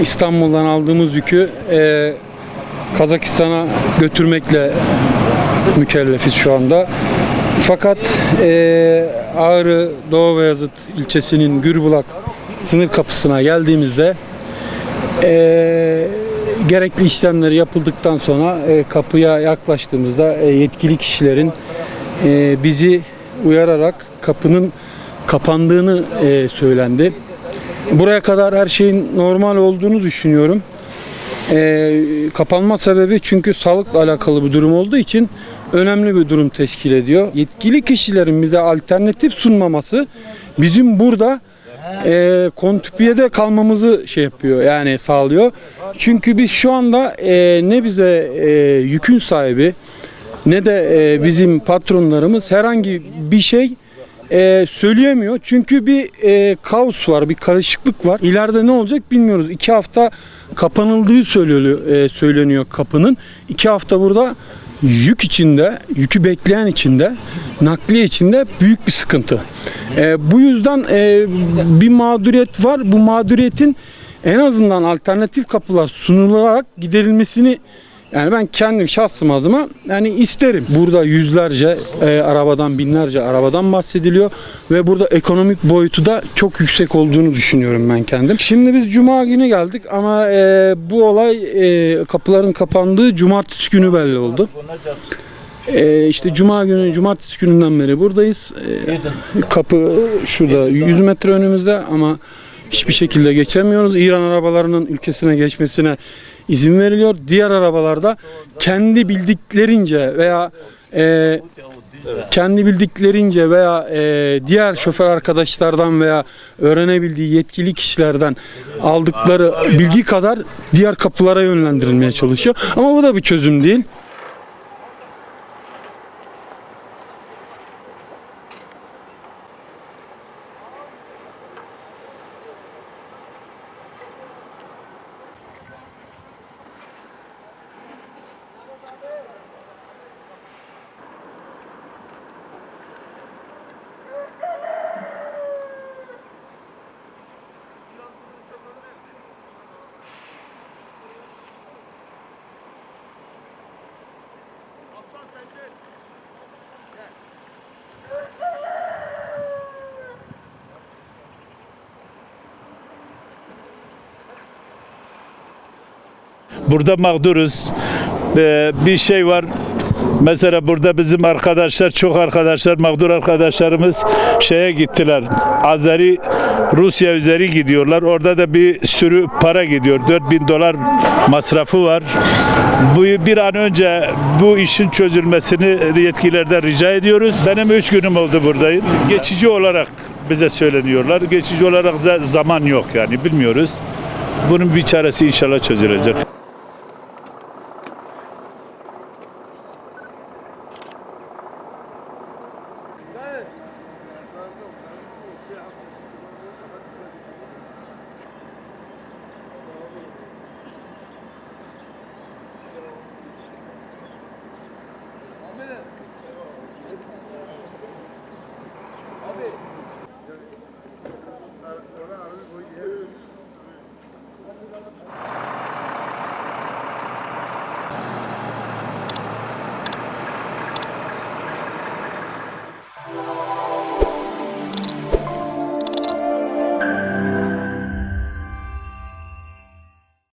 İstanbul'dan aldığımız yükü Kazakistan'a götürmekle mükellefiz şu anda. Fakat Ağrı Doğu Beyazıt ilçesinin Gürbulak sınır kapısına geldiğimizde gerekli işlemleri yapıldıktan sonra kapıya yaklaştığımızda yetkili kişilerin bizi uyararak kapının kapandığını söylendi. Buraya kadar her şeyin normal olduğunu düşünüyorum. Kapanma sebebi çünkü sağlıkla alakalı bir durum olduğu için önemli bir durum teşkil ediyor. Yetkili kişilerin bize alternatif sunmaması bizim burada kontrpiyede kalmamızı yapıyor, yani sağlıyor. Çünkü biz şu anda ne bize yükün sahibi ne de bizim patronlarımız herhangi bir şey söyleyemiyor. Çünkü bir kaos var, bir karışıklık var. İleride ne olacak bilmiyoruz. 2 hafta kapanıldığı söyleniyor kapının. 2 hafta burada yük içinde, yükü bekleyen içinde, nakliye içinde büyük bir sıkıntı. Bu yüzden bir mağduriyet var. Bu mağduriyetin en azından alternatif kapılar sunularak giderilmesini, yani ben kendim şahsım adıma yani isterim. Burada yüzlerce arabadan, binlerce arabadan bahsediliyor ve burada ekonomik boyutu da çok yüksek olduğunu düşünüyorum ben kendim. Şimdi biz Cuma günü geldik ama bu olay kapıların kapandığı Cumartesi günü belli oldu. İşte Cumartesi gününden beri buradayız. Kapı şurada 100 metre önümüzde ama hiçbir şekilde geçemiyoruz. İran arabalarının ülkesine geçmesine izin veriliyor. Diğer arabalarda kendi bildiklerince veya diğer şoför arkadaşlardan veya öğrenebildiği yetkili kişilerden aldıkları bilgi kadar diğer kapılara yönlendirilmeye çalışıyor. Ama bu da bir çözüm değil. Burada mağduruz. Bir şey var. Mesela burada bizim arkadaşlar, çok arkadaşlar, mağdur arkadaşlarımız şeye gittiler. Rusya üzeri gidiyorlar. Orada da bir sürü para gidiyor. $4.000 masrafı var. Bir an önce bu işin çözülmesini yetkililerden rica ediyoruz. Benim 3 günüm oldu buradayım. Geçici olarak bize söyleniyorlar. Geçici olarak da zaman yok, yani bilmiyoruz. Bunun bir çaresi inşallah çözülecek.